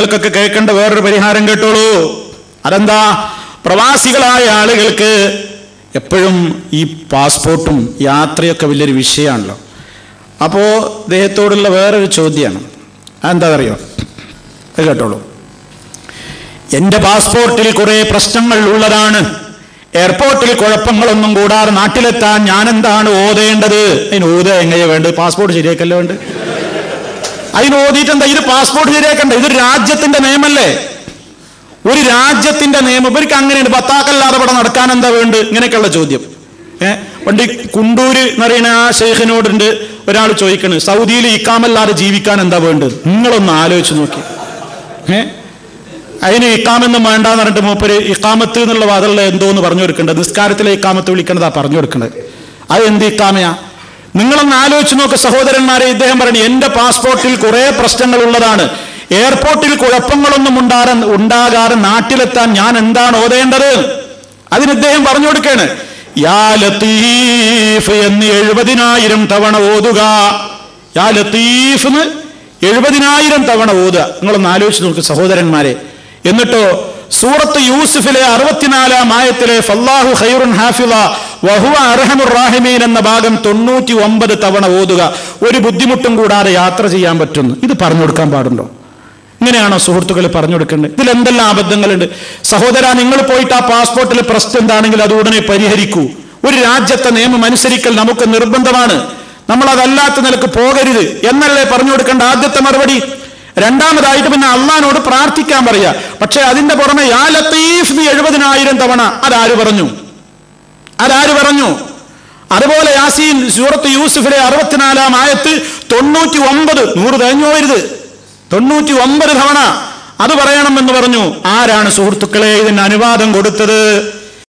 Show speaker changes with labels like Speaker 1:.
Speaker 1: നിങ്ങൾക്കൊക്കെ കേൾക്കേണ്ട വേറൊരു പരിഹാരം കേട്ടോളൂ. അതെന്താ? പ്രവാസികളായ ആളുകൾക്ക് എപ്പോഴും ഈ പാസ്പോർട്ടും യാത്രയൊക്കെ വലിയൊരു വിഷയമാണല്ലോ. അപ്പോൾ അദ്ദേഹത്തോടുള്ള വേറൊരു ചോദ്യമാണ്. അതെന്താ അറിയോ? അത് കേട്ടോളൂ. എൻ്റെ പാസ്പോർട്ടിൽ കുറേ പ്രശ്നങ്ങൾ ഉള്ളതാണ്. എയർപോർട്ടിൽ കുഴപ്പങ്ങളൊന്നും കൂടാതെ നാട്ടിലെത്താൻ ഞാൻ എന്താണ് ഓതേണ്ടത്? അതിന് ഓതുക എങ്ങനെയാ വേണ്ടത്? പാസ്പോർട്ട് ശരിയാക്കല്ലേ വേണ്ട? അതിന് ഓതിയിട്ട് എന്താ? ഇത് പാസ്പോർട്ട് ശരിയാക്കണ്ട. ഇതൊരു രാജ്യത്തിന്റെ നിയമല്ലേ? ഒരു രാജ്യത്തിന്റെ നിയമം. ഇവർക്ക് അങ്ങനെയുണ്ട്. പത്താക്കല്ലാതെ ഇവിടെ നടക്കാൻ എന്താ വേണ്ടത്? ഇങ്ങനെയൊക്കെയുള്ള ചോദ്യം. പണ്ട് കുണ്ടൂര് എന്ന് പറയുന്ന ആ ഷെയ്ഖിനോടുണ്ട് ഒരാൾ ചോദിക്കണ്, സൗദിയിൽ ഇക്കാമല്ലാതെ ജീവിക്കാൻ എന്താ വേണ്ടത്? നിങ്ങളൊന്ന് ആലോചിച്ച് നോക്കി. അതിന് ഇക്കാമെന്നും വേണ്ടാന്ന് പറഞ്ഞിട്ട് മൂപ്പര് ഇക്കാമത്ത് എന്നുള്ള വാദമുള്ള എന്തോന്ന് പറഞ്ഞു കൊടുക്കേണ്ടത്, നിസ്കാരത്തിലെ ഇക്കാമത്ത് വിളിക്കണതാ പറഞ്ഞു കൊടുക്കേണ്ടത്. അത് എന്ത് ഇക്കാമയാ? നിങ്ങളൊന്ന് ആലോചിച്ച് നോക്ക് സഹോദരന്മാരെ. ഇദ്ദേഹം പറഞ്ഞു എന്റെ പാസ്പോർട്ടിൽ കുറെ പ്രശ്നങ്ങൾ ഉള്ളതാണ്, എയർപോർട്ടിൽ കുഴപ്പങ്ങളൊന്നും ഉണ്ടാകാതെ നാട്ടിലെത്താൻ ഞാൻ എന്താണ് ഓതേണ്ടത്? അതിന് ഇദ്ദേഹം പറഞ്ഞു കൊടുക്കാണ്, യാ ലത്തീഫ് എന്ന് 70,000 തവണ ഓതുക. യാ ലത്തീഫ് എന്ന് 70,000 തവണ ഓതുക. നിങ്ങളൊന്ന് ആലോചിച്ച് നോക്ക് സഹോദരന്മാരെ. എന്നിട്ടോ സൂറത്ത് യൂസുഫിലെ 64-ാം ആയത്തിലെ ഫല്ലാഹു ഖൈറുൻ ഹാഫിള വഹുവ അർഹമുർ റാഹിമീൻ എന്ന ഭാഗം 99 തവണ ഓതുക. ഒരു ബുദ്ധിമുട്ടും കൂടാതെ യാത്ര ചെയ്യാൻ പറ്റുന്നു. ഇത് പറഞ്ഞു കൊടുക്കാൻ പാടുണ്ടോ? ഇങ്ങനെയാണോ സുഹൃത്തുക്കൾ പറഞ്ഞു കൊടുക്കേണ്ടത്? ഇതിൽ എന്തെല്ലാം അബദ്ധങ്ങളുണ്ട് സഹോദര. നിങ്ങൾ പോയിട്ട് ആ പാസ്പോർട്ടിൽ പ്രശ്നം എന്താണെങ്കിൽ അത് ഉടനെ പരിഹരിക്കൂ. ഒരു രാജ്യത്തെ നിയമം അനുസരിക്കൽ നമുക്ക് നിർബന്ധമാണ്. നമ്മൾ അതല്ലാത്ത നിലക്ക് പോകരുത് എന്നല്ലേ പറഞ്ഞു കൊടുക്കേണ്ട ആദ്യത്തെ മറുപടി. രണ്ടാമതായിട്ട് പിന്നെ അള്ളാഹിനോട് പ്രാർത്ഥിക്കാൻ പറയാ. പക്ഷെ അതിന്റെ പുറമെ യാ ലത്തീഫ് 70,000 തവണ അതാര് പറഞ്ഞു? അതുപോലെ യാസീൻ സൂറത്ത് യൂസുഫിലെ 64-ാം ആയത്ത് 99 100 തേഞ്ഞു പോയിരുത് 99 തവണ അത് പറയണമെന്ന് പറഞ്ഞു. ആരാണ് സുഹൃത്തുക്കളെ ഇതിന് അനുവാദം കൊടുത്തത്?